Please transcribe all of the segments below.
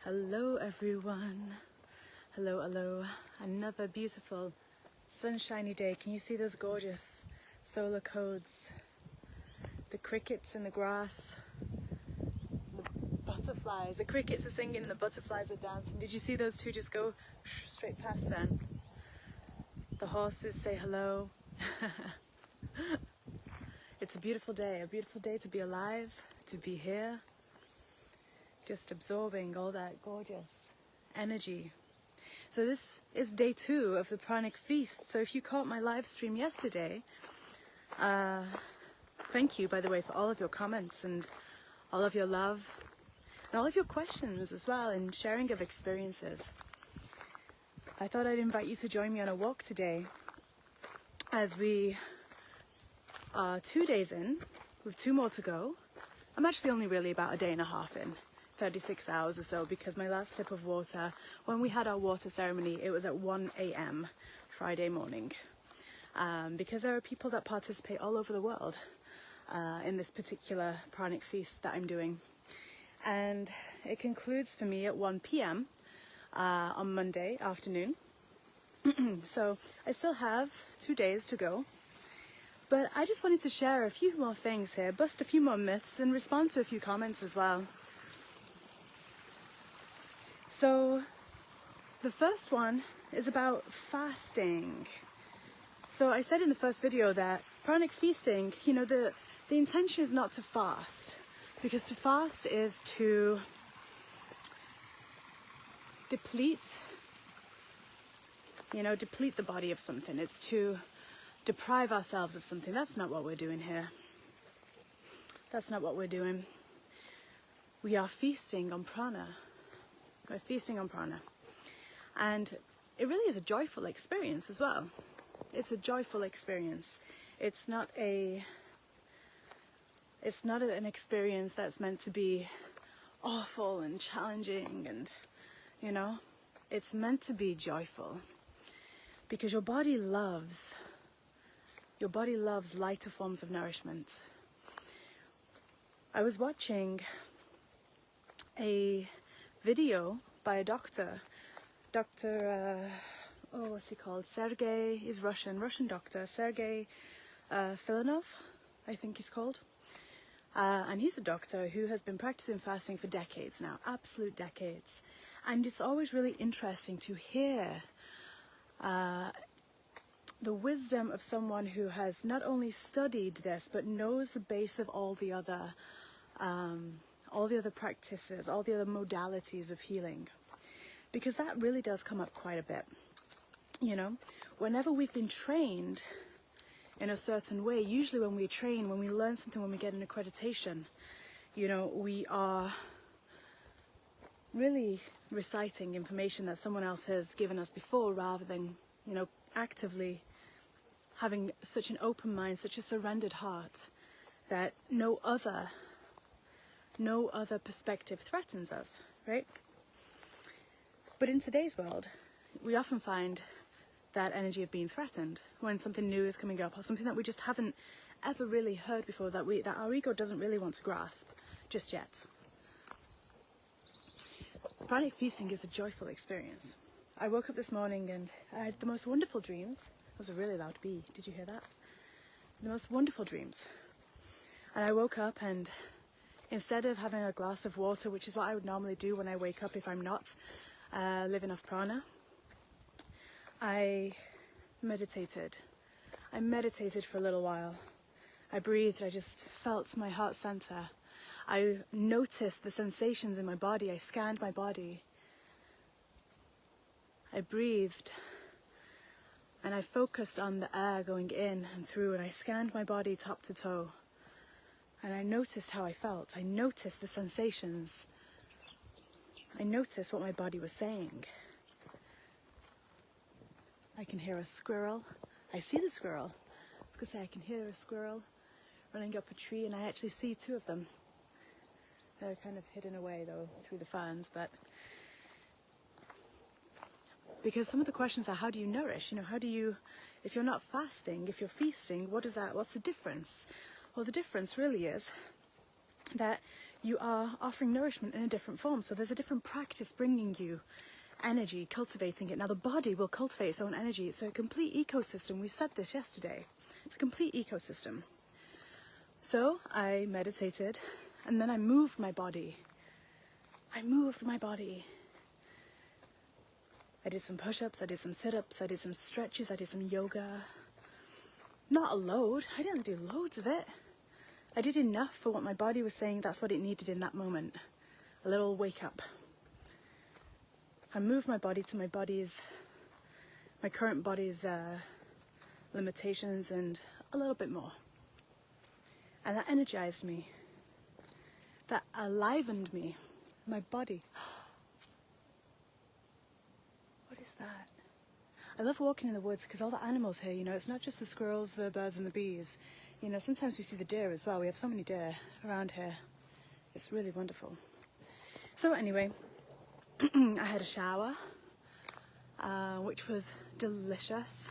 Hello everyone. Hello, hello. Another beautiful sunshiny day. Can you see those gorgeous solar codes? The crickets in the grass, the butterflies. The crickets are singing and the butterflies are dancing. Did you see those two just go straight past then? The horses say hello. It's a beautiful day to be alive, to be here. Just absorbing all that gorgeous energy. So this is day 2 of the Pranic feast. So if you caught my live stream yesterday, thank you, by the way, for all of your comments and all of your love and all of your questions as well and sharing of experiences. I thought I'd invite you to join me on a walk today as we are 2 days in, with 2 more to go. I'm actually only really about a day and a half in. 36 hours or so, because my last sip of water, when we had our water ceremony, it was at 1 a.m. Friday morning. Because there are people that participate all over the world in this particular Pranic feast that I'm doing. And it concludes for me at 1 p.m. On Monday afternoon. So I still have 2 days to go. But I just wanted to share a few more things here, bust a few more myths, and respond to a few comments as well. So the first one is about fasting. So I said in the first video that Pranic feasting, you know, the intention is not to fast, because to fast is to deplete the body of something. It's to deprive ourselves of something. That's not what we're doing here. That's not what we're doing. We are feasting on prana. We're feasting on prana. And it really is a joyful experience as well. It's a joyful experience. It's not an experience that's meant to be awful and challenging and, you know, it's meant to be joyful. Because your body loves lighter forms of nourishment. I was watching a video by a doctor, what's he called? Sergey is Russian doctor, Sergey Filanov, I think he's called. And he's a doctor who has been practicing fasting for decades now, absolute decades. And it's always really interesting to hear the wisdom of someone who has not only studied this, but knows the base of all the other practices, all the other modalities of healing. Because that really does come up quite a bit. You know, whenever we've been trained in a certain way, usually when we train, when we learn something, when we get an accreditation, you know, we are really reciting information that someone else has given us before, rather than, you know, actively having such an open mind, such a surrendered heart, that no other perspective threatens us, right? But in today's world, we often find that energy of being threatened when something new is coming up, or something that we just haven't ever really heard before, that our ego doesn't really want to grasp just yet. Pranic feasting is a joyful experience. I woke up this morning and I had the most wonderful dreams. It was a really loud bee. Did you hear that? The most wonderful dreams. And I woke up, and instead of having a glass of water, which is what I would normally do when I wake up if I'm not living off prana, I meditated. I meditated for a little while. I breathed. I just felt my heart center. I noticed the sensations in my body. I scanned my body. I breathed. And I focused on the air going in and through, and I scanned my body top to toe. And I noticed how I felt. I noticed the sensations. I noticed what my body was saying. I can hear a squirrel. I see the squirrel. I was going to say I can hear a squirrel running up a tree, and I actually see 2 of them. They're kind of hidden away though through the ferns, but because some of the questions are, how do you nourish? You know, how do you, if you're not fasting, if you're feasting, what's the difference? Well, the difference really is that you are offering nourishment in a different form. So there's a different practice bringing you energy, cultivating it. Now the body will cultivate its own energy. It's a complete ecosystem. We said this yesterday. It's a complete ecosystem. So I meditated, and then I moved my body. I did some push-ups, I did some sit-ups, I did some stretches, I did some yoga. Not a load. I didn't do loads of it. I did enough for what my body was saying that's what it needed in that moment. A little wake up. I moved my body to my current body's limitations and a little bit more. And that energized me. That alivened me. My body. What is that? I love walking in the woods because all the animals here, you know, it's not just the squirrels, the birds and the bees. You know, sometimes we see the deer as well. We have so many deer around here. It's really wonderful. So anyway, I had a shower, which was delicious.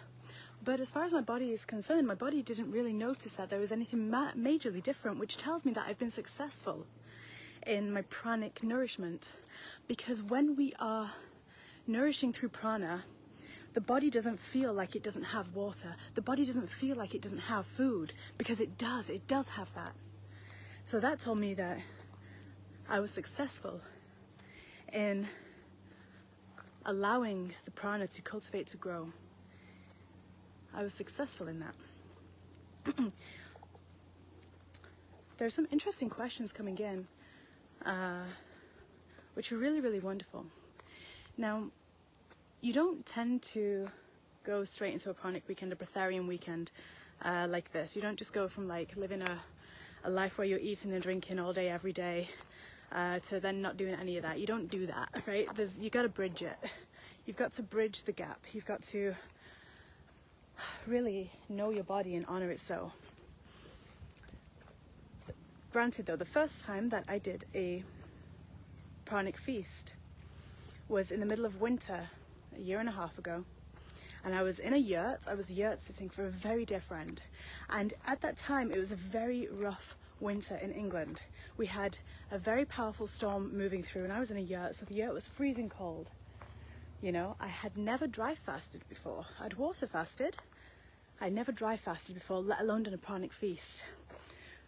But as far as my body is concerned, my body didn't really notice that there was anything majorly different, which tells me that I've been successful in my pranic nourishment. Because when we are nourishing through prana, the body doesn't feel like it doesn't have water. The body doesn't feel like it doesn't have food, because it does have that. So that told me that I was successful in allowing the prana to cultivate, to grow. I was successful in that. There's some interesting questions coming in, which are really, really wonderful. Now, you don't tend to go straight into a pranic weekend, a breatharian weekend like this. You don't just go from like living a life where you're eating and drinking all day, every day, to then not doing any of that. You don't do that, right? You got to bridge it. You've got to bridge the gap. You've got to really know your body and honor it so. Granted though, the first time that I did a pranic feast was in the middle of winter, a year and a half ago, and I was in a yurt. I was yurt sitting for a very dear friend, and at that time it was a very rough winter in England. We had a very powerful storm moving through, and I was in a yurt, so the yurt was freezing cold. You know, I had never dry fasted before. I'd water fasted. I'd never dry fasted before, let alone done a pranic feast.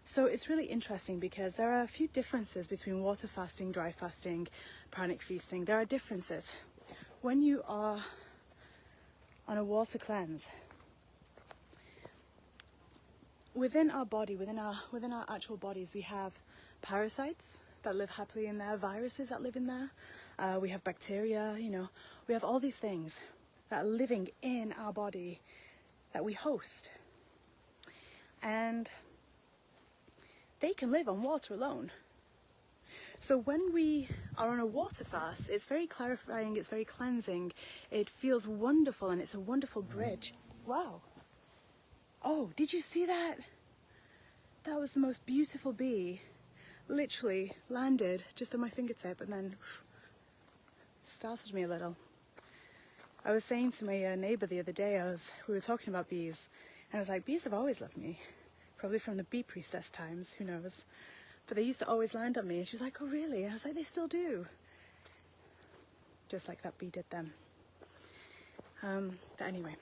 So it's really interesting because there are a few differences between water fasting, dry fasting, pranic feasting. There are differences. When you are on a water cleanse, within our body, within our actual bodies, we have parasites that live happily in there, viruses that live in there. We have bacteria, you know, we have all these things that are living in our body that we host. And they can live on water alone. So when we are on a water fast, it's very clarifying, it's very cleansing, it feels wonderful, and it's a wonderful bridge. Wow. Oh, did you see that? That was the most beautiful bee. Literally landed just on my fingertip and then startled me a little. I was saying to my neighbour the other day, we were talking about bees, and I was like, bees have always loved me. Probably from the bee priestess times, who knows. But they used to always land on me, and she was like, oh really? And I was like, they still do. Just like that bee did them. But anyway.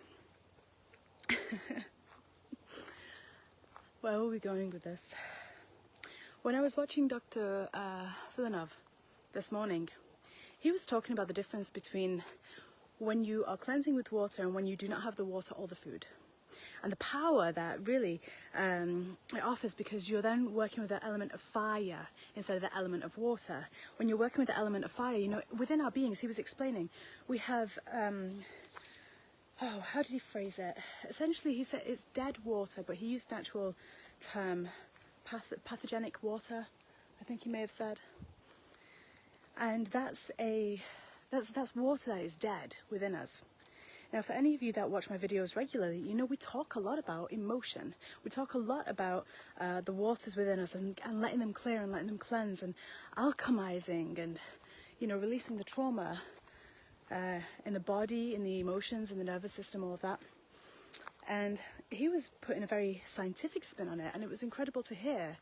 Where are we going with this? When I was watching Dr. Villeneuve this morning, he was talking about the difference between when you are cleansing with water and when you do not have the water or the food. And the power that really it offers, because you're then working with the element of fire instead of the element of water. When you're working with the element of fire, you know, within our beings, he was explaining, we have, how did he phrase it? Essentially, he said it's dead water, but he used an actual term, pathogenic water, I think he may have said. And that's water that is dead within us. Now, for any of you that watch my videos regularly, you know we talk a lot about emotion. We talk a lot about the waters within us and letting them clear and letting them cleanse and alchemizing and, you know, releasing the trauma in the body, in the emotions, in the nervous system, all of that. And he was putting a very scientific spin on it, and it was incredible to hear,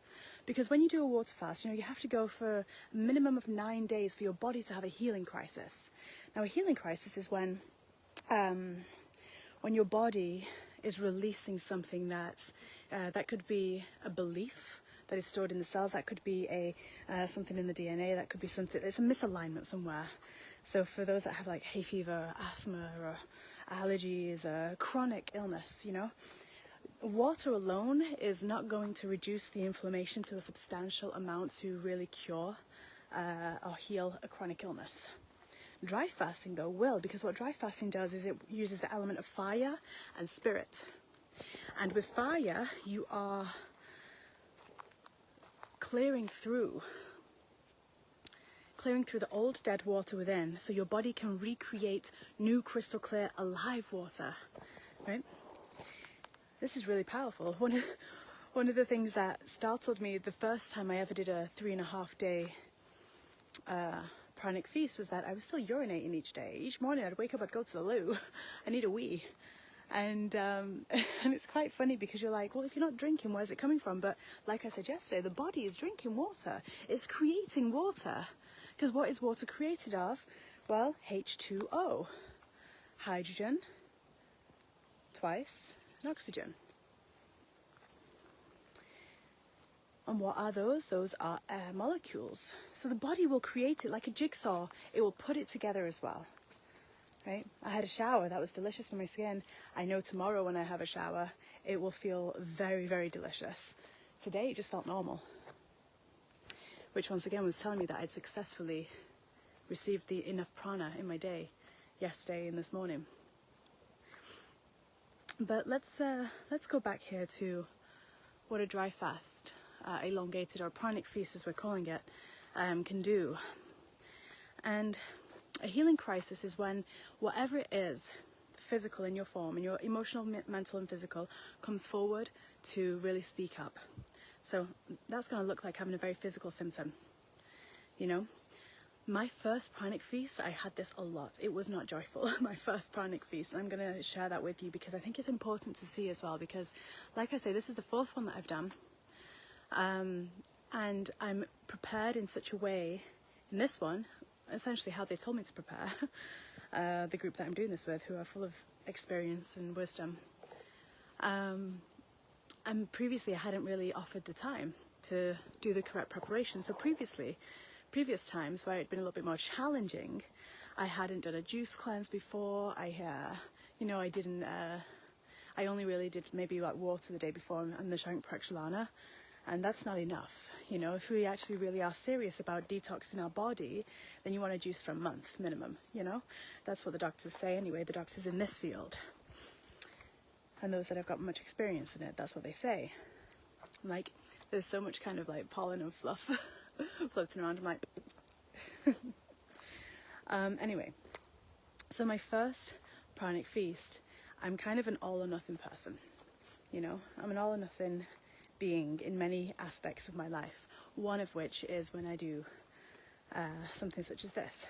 Because when you do a water fast, you have to go for a minimum of 9 days for your body to have a healing crisis. Now, a healing crisis is when your body is releasing something that could be a belief that is stored in the cells, that could be something in the DNA, that could be something, it's a misalignment somewhere. So for those that have like hay fever, asthma, or allergies, chronic illness, water alone is not going to reduce the inflammation to a substantial amount to really cure or heal a chronic illness. Dry fasting, though, will, because what dry fasting does is it uses the element of fire and spirit. And with fire, you are clearing through the old dead water within, so your body can recreate new crystal clear alive water, right? This is really powerful. One of the things that startled me the first time I ever did a 3.5 day Pranic feast was that I was still urinating each day. Each morning I'd wake up, I'd go to the loo, I need a wee. And it's quite funny because you're like, well, if you're not drinking, where's it coming from? But like I said yesterday, the body is drinking water. It's creating water. Because what is water created of? Well, H2O. Hydrogen, twice, and oxygen. And what are those? Those are air molecules. So the body will create it like a jigsaw. It will put it together as well. Right? I had a shower that was delicious for my skin. I know tomorrow when I have a shower, it will feel very, very delicious. Today it just felt normal. Which once again was telling me that I'd successfully received enough prana in my day yesterday and this morning. But let's go back here to what a dry fast, elongated or pranic feast as we're calling it, can do. And a healing crisis is when whatever it is, physical in your form, and your emotional, mental and physical, comes forward to really speak up. So that's going to look like having a very physical symptom. My first pranic feast, I had this a lot. It was not joyful, my first pranic feast. And I'm going to share that with you because I think it's important to see as well. Because, like I say, this is the 4th one that I've done. And I'm prepared in such a way, in this one, essentially how they told me to prepare, the group that I'm doing this with, who are full of experience and wisdom. And previously I hadn't really offered the time to do the correct preparation. So previous times where it'd been a little bit more challenging, I hadn't done a juice cleanse before. I only really did maybe like water the day before and the Shank Prakshalana, and that's not enough. If we actually really are serious about detoxing our body, then you want to juice for a month minimum. That's what the doctors say anyway. The doctors in this field, and those that have got much experience in it, that's what they say. Like, there's so much kind of like pollen and fluff floating around. I'm like, anyway. So my first pranic feast, I'm kind of an all or nothing person. I'm an all or nothing being in many aspects of my life. One of which is when I do something such as this.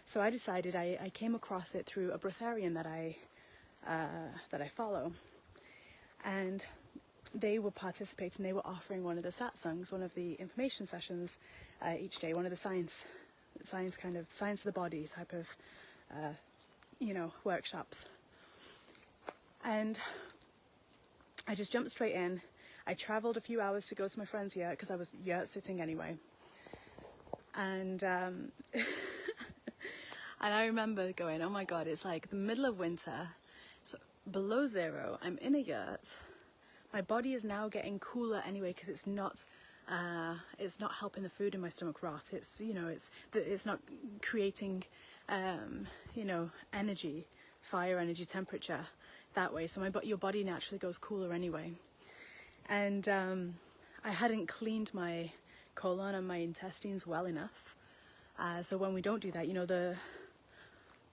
So I decided I came across it through a Breatharian that I follow, and they were participating. They were offering one of the satsangs, one of the information sessions each day, one of the science of the body type of workshops. And I just jumped straight in. I travelled a few hours to go to my friend's yurt because I was yurt sitting anyway. And and I remember going, oh my God, it's like the middle of winter, so below zero. I'm in a yurt. My body is now getting cooler anyway because it's not helping the food in my stomach rot. It's it's not creating energy, fire energy, temperature that way. So your body naturally goes cooler anyway. And I hadn't cleaned my colon and my intestines well enough. So when we don't do that,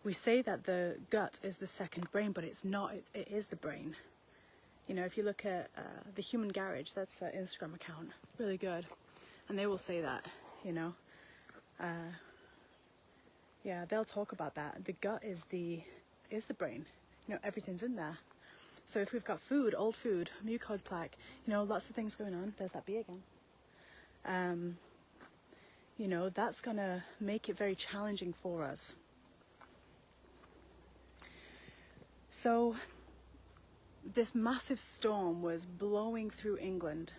we say that the gut is the second brain, but it's not. It is the brain. If you look at the Human Garage, that's an Instagram account, really good, and they will say that. They'll talk about that. The gut is the brain. Everything's in there. So if we've got food, old food, mucoid plaque, lots of things going on. There's that bee again. you know, that's going to make it very challenging for us. So this massive storm was blowing through England.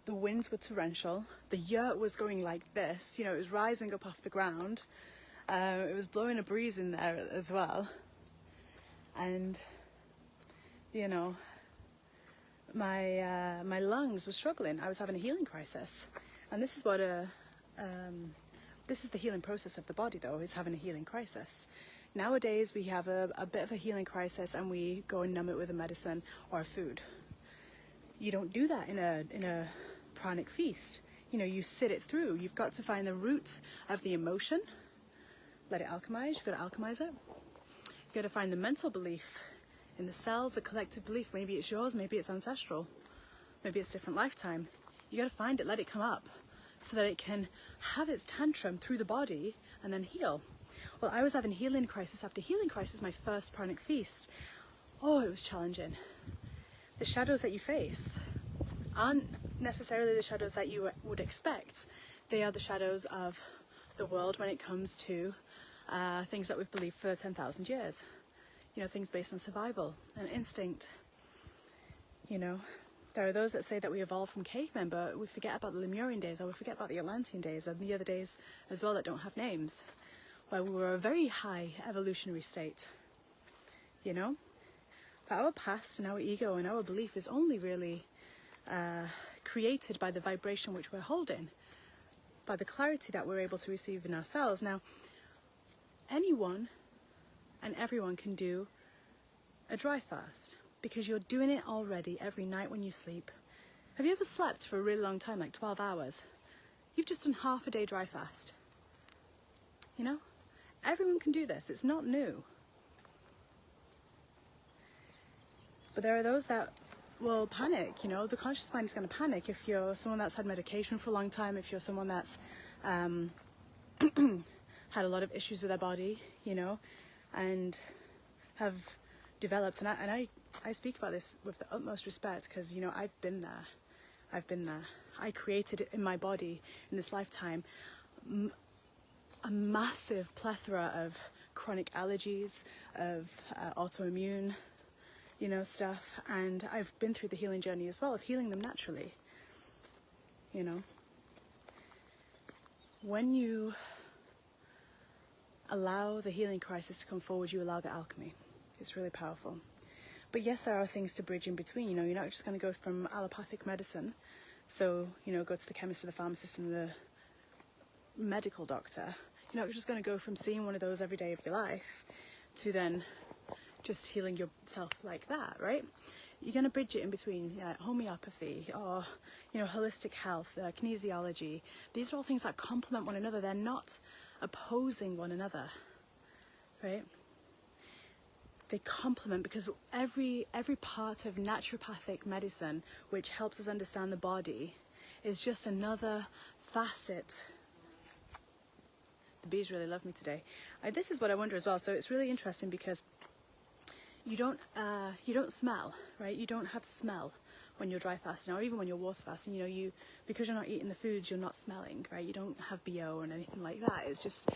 The winds were torrential. The yurt was going like this, you know, it was rising up off the ground. It was blowing a breeze in there as well. And, you know, my lungs were struggling. I was having a healing crisis. And this is what this is the healing process of the body, though, is having a healing crisis. Nowadays, we have a bit of a healing crisis and we go and numb it with a medicine or a food. You don't do that in a pranic feast. You know, you sit it through. You've got to find the roots of the emotion, let it alchemize. You've got to alchemize it. You've got to find the mental belief in the cells, the collective belief. Maybe it's yours, maybe it's ancestral, maybe it's different lifetime. You got to find it, let it come up, so that it can have its tantrum through the body and then heal. Well, I was having healing crisis after healing crisis, my first pranic feast. Oh, it was challenging. The shadows that you face aren't necessarily the shadows that you would expect. They are the shadows of the world when it comes to things that we've believed for 10,000 years. You know, things based on survival and instinct. You know, there are those that say that we evolved from cavemen, but we forget about the Lemurian days, or we forget about the Atlantean days, and the other days as well that don't have names, where we were a very high evolutionary state, you know? But our past and our ego and our belief is only really created by the vibration which we're holding, by the clarity that we're able to receive in ourselves. Now, anyone and everyone can do a dry fast, because you're doing it already every night when you sleep. Have you ever slept for a really long time, like 12 hours? You've just done half a day dry fast. You know? Everyone can do this. It's not new. But there are those that will panic, you know. The conscious mind is going to panic if you're someone that's had medication for a long time, if you're someone that's had a lot of issues with their body, you know, and have developed, and I speak about this with the utmost respect, because, you know, I've been there. I created it in my body in this lifetime a massive plethora of chronic allergies, of autoimmune, you know, stuff, and I've been through the healing journey as well, of healing them naturally, you know. When you allow the healing crisis to come forward, you allow the alchemy. It's really powerful. But yes, there are things to bridge in between. You know, you're not just going to go from allopathic medicine, so, you know, go to the chemist or the pharmacist and the medical doctor. You're not just going to go from seeing one of those every day of your life to then just healing yourself like that, right? You're going to bridge it in between, homeopathy or, you know, holistic health, kinesiology. These are all things that complement one another. They're not opposing one another, right? They complement, because every part of naturopathic medicine, which helps us understand the body, is just another facet. The bees really love me today. This is what I wonder as well. So it's really interesting, because you don't smell, right? You don't have smell when you're dry fasting, or even when you're water fasting. You know, because you're not eating the foods, you're not smelling, right? You don't have BO and anything like that. It's just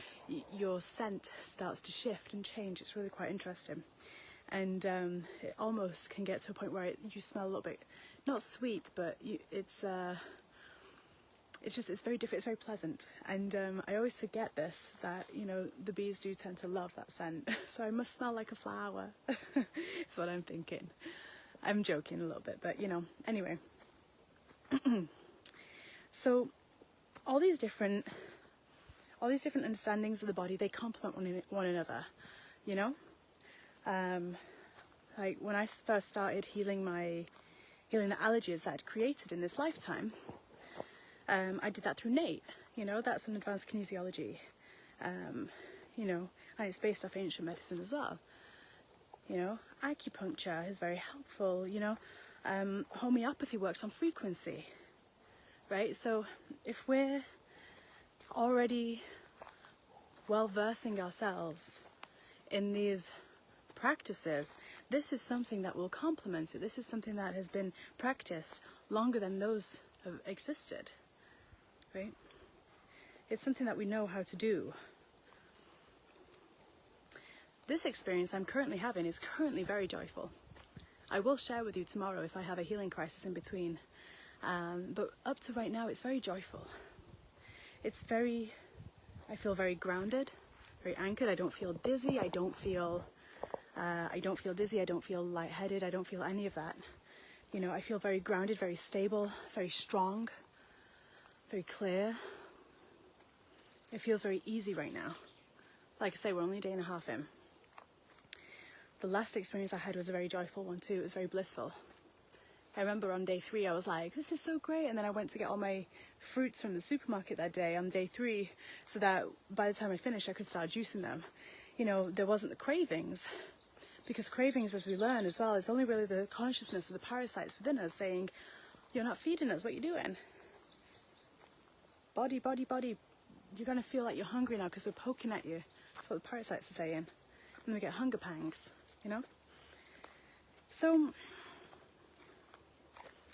your scent starts to shift and change. It's really quite interesting, and it almost can get to a point where you smell a little bit, not sweet, but it's very different. It's very pleasant, and I always forget this, that, you know, the bees do tend to love that scent. So I must smell like a flower. That's what I'm thinking. I'm joking a little bit, but, you know, anyway. So all these different understandings of the body, they complement one another, you know. Like when I first started healing the allergies that I'd created in this lifetime, I did that through Nate. You know, that's an advanced kinesiology, you know, and it's based off ancient medicine as well. You know, acupuncture is very helpful, you know, homeopathy works on frequency, right? So if we're already well versing ourselves in these practices, this is something that will complement it. This is something that has been practiced longer than those have existed. right? It's something that we know how to do. This experience I'm currently having is currently very joyful. I will share with you tomorrow if I have a healing crisis in between. But up to right now, it's very joyful. I feel very grounded, very anchored. I don't feel dizzy. I don't feel dizzy. I don't feel lightheaded. I don't feel any of that. You know, I feel very grounded, very stable, very strong, very clear. It feels very easy right now. Like I say, we're only a day and a half in. The last experience I had was a very joyful one too. It was very blissful. I remember on day 3 I was like, this is so great, and then I went to get all my fruits from the supermarket that day on day 3 so that by the time I finished I could start juicing them. You know, there wasn't the cravings, because cravings, as we learn as well, is only really the consciousness of the parasites within us saying, you're not feeding us, what are you doing? Body, body, body, you're going to feel like you're hungry now because we're poking at you. That's what the parasites are saying. And we get hunger pangs, you know? So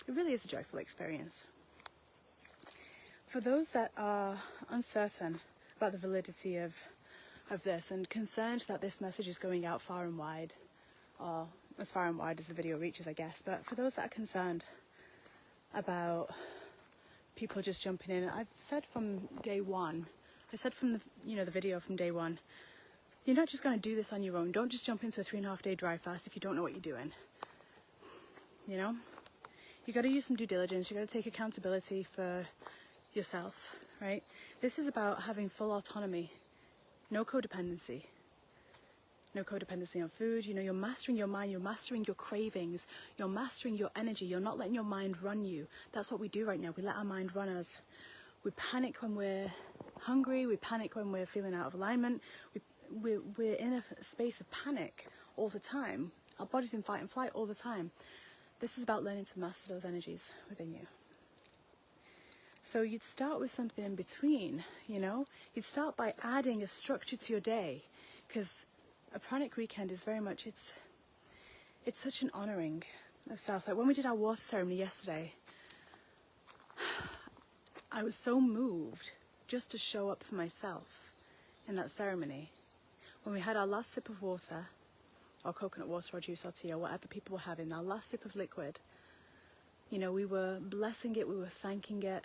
it really is a joyful experience. For those that are uncertain about the validity of this and concerned that this message is going out far and wide, or as far and wide as the video reaches, I guess, but for those that are concerned about people just jumping in, I've said from day one, I said from the video from day one, you're not just going to do this on your own. Don't just jump into a 3.5 day dry fast if you don't know what you're doing. You know? You got to use some due diligence. You got to take accountability for yourself, right? This is about having full autonomy, no codependency. No codependency on food. You know, you're mastering your mind, you're mastering your cravings, you're mastering your energy. You're not letting your mind run you. That's what we do right now. We let our mind run us. We panic when we're hungry. We panic when we're feeling out of alignment. We're in a space of panic all the time. Our body's in fight and flight all the time. This is about learning to master those energies within you. So you'd start with something in between, you know? You'd start by adding a structure to your day, because a pranic weekend is very much, it's such an honouring of self. Like when we did our water ceremony yesterday, I was so moved just to show up for myself in that ceremony. When we had our last sip of water, or coconut water or juice or tea or whatever people were having, our last sip of liquid, you know, we were blessing it, we were thanking it.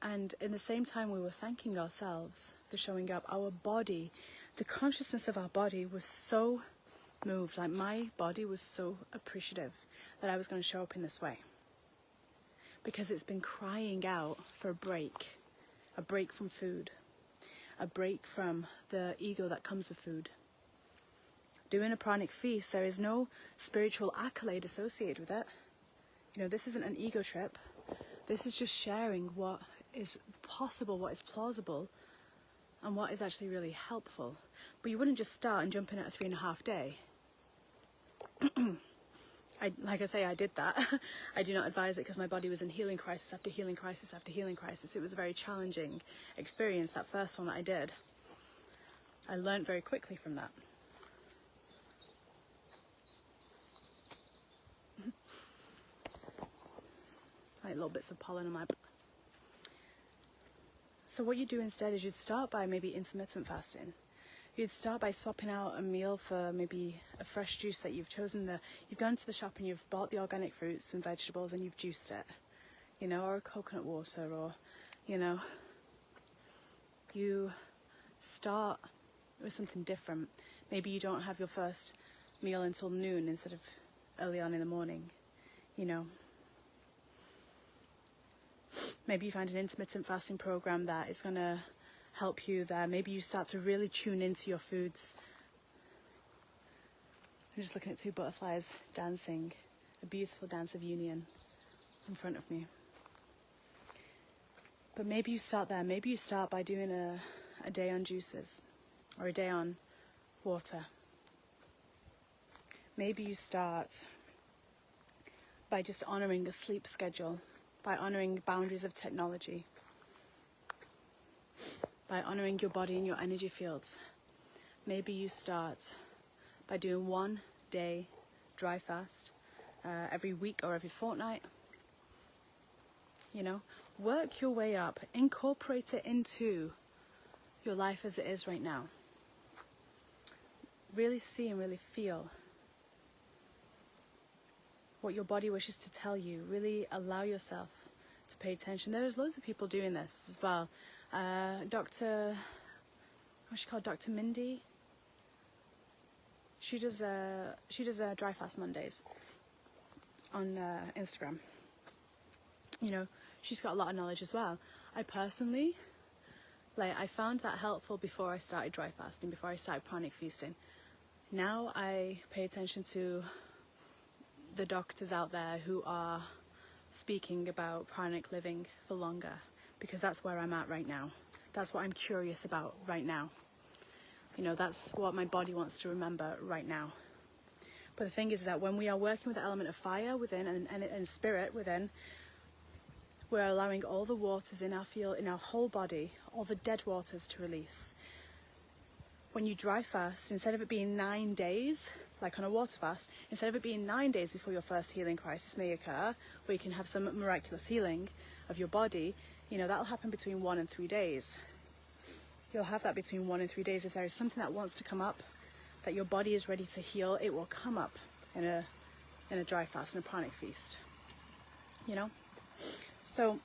And in the same time we were thanking ourselves for showing up. Our body, the consciousness of our body was so moved. Like my body was so appreciative that I was going to show up in this way. Because it's been crying out for a break from food, a break from the ego that comes with food. Doing a pranic feast, there is no spiritual accolade associated with it. You know, this isn't an ego trip. This is just sharing what is possible, what is plausible, and what is actually really helpful. But you wouldn't just start and jump in at a 3.5 day. Like I say, I did that. I do not advise it because my body was in healing crisis after healing crisis after healing crisis. It was a very challenging experience, that first one that I did. I learned very quickly from that. Like little bits of pollen on my... So what you do instead is you'd start by maybe intermittent fasting. You'd start by swapping out a meal for maybe a fresh juice that you've chosen. You've gone to the shop and you've bought the organic fruits and vegetables and you've juiced it, you know, or a coconut water, or, you know, you start with something different. Maybe you don't have your first meal until noon instead of early on in the morning, you know. Maybe you find an intermittent fasting program that is going to help you there. Maybe you start to really tune into your foods. I'm just looking at 2 butterflies dancing, a beautiful dance of union in front of me. But maybe you start there. Maybe you start by doing a day on juices or a day on water. Maybe you start by just honouring the sleep schedule, by honouring boundaries of technology, by honouring your body and your energy fields. Maybe you start by doing 1 day dry fast every week or every fortnight. you know, work your way up, incorporate it into your life as it is right now. Really see and really feel what your body wishes to tell you. Really allow yourself to pay attention. There's loads of people doing this as well. Dr. What's she called? Dr. Mindy. She does dry fast Mondays on Instagram. You know, she's got a lot of knowledge as well. I personally, I found that helpful before I started dry fasting, before I started pranic feasting. Now I pay attention to the doctors out there who are speaking about pranic living for longer, because that's where I'm at right now. That's what I'm curious about right now. You know, that's what my body wants to remember right now. But the thing is that when we are working with the element of fire within and spirit within, we're allowing all the waters in our field, in our whole body, all the dead waters to release. When you dry fast, instead of it being 9 days, like on a water fast, instead of it being 9 days before your first healing crisis may occur, where you can have some miraculous healing of your body, you know, that'll happen between 1 and 3 days. You'll have that between 1 and 3 days. If there is something that wants to come up, that your body is ready to heal, it will come up in a dry fast, in a pranic feast. You know? So,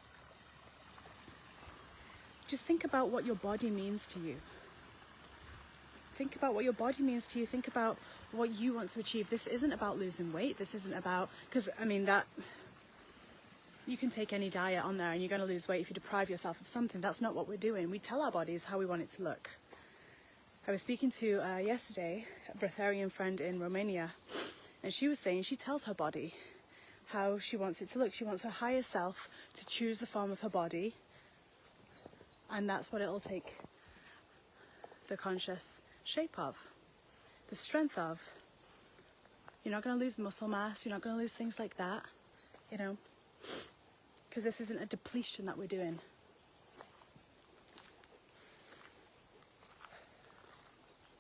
just think about what your body means to you. Think about what your body means to you. Think about what you want to achieve. This isn't about losing weight. This isn't about, because I mean that, you can take any diet on there and you're going to lose weight if you deprive yourself of something. That's not what we're doing. We tell our bodies how we want it to look. I was speaking to yesterday a Breatharian friend in Romania, and she was saying she tells her body how she wants it to look. She wants her higher self to choose the form of her body, and that's what it'll take the conscious shape of, the strength of. You're not going to lose muscle mass, you're not going to lose things like that, you know, because this isn't a depletion that we're doing.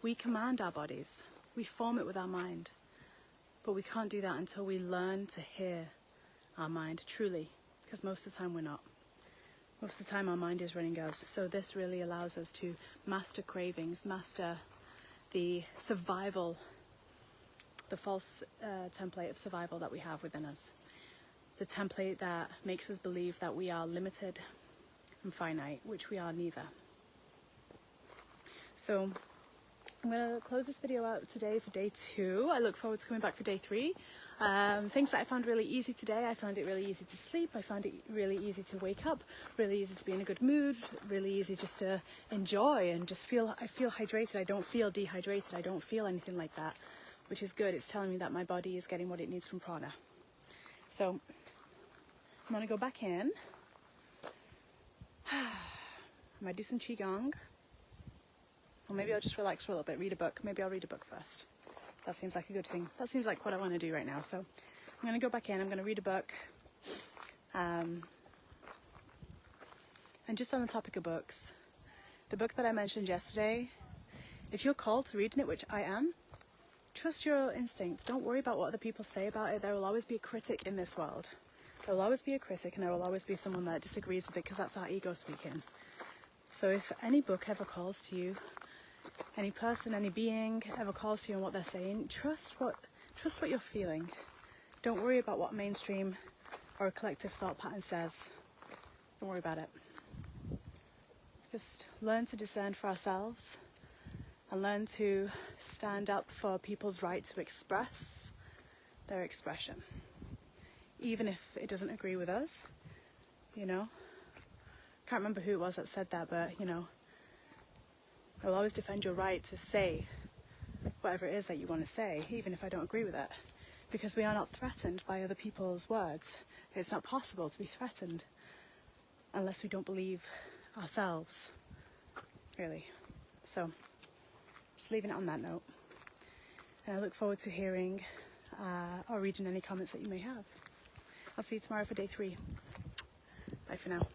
We command our bodies, we form it with our mind, but we can't do that until we learn to hear our mind truly, because most of the time we're not. Most of the time our mind is running us. So this really allows us to master cravings, master the survival, the false template of survival that we have within us. The template that makes us believe that we are limited and finite, which we are neither. So I'm going to close this video out today for day 2. I look forward to coming back for day 3. Things that I found really easy today. I found it really easy to sleep. I found it really easy to wake up, really easy to be in a good mood, really easy just to enjoy and just feel, I feel hydrated. I don't feel dehydrated. I don't feel anything like that, which is good. It's telling me that my body is getting what it needs from prana. So I'm going to go back in. I might do some qigong. Or maybe I'll just relax for a little bit, read a book. Maybe I'll read a book first. That seems like a good thing. That seems like what I want to do right now. So I'm going to go back in. I'm going to read a book. And just on the topic of books, the book that I mentioned yesterday, if you're called to reading it, which I am, trust your instincts. Don't worry about what other people say about it. There will always be a critic in this world. There will always be a critic, and there will always be someone that disagrees with it, because that's our ego speaking. So if any book ever calls to you, any person, any being ever calls to you on what they're saying, trust what you're feeling. Don't worry about what mainstream or a collective thought pattern says. Don't worry about it. Just learn to discern for ourselves and learn to stand up for people's right to express their expression. Even if it doesn't agree with us, you know. Can't remember who it was that said that, but, you know, I'll always defend your right to say whatever it is that you want to say, even if I don't agree with it, because we are not threatened by other people's words. It's not possible to be threatened unless we don't believe ourselves, really. So, just leaving it on that note. And I look forward to hearing or reading any comments that you may have. I'll see you tomorrow for day 3. Bye for now.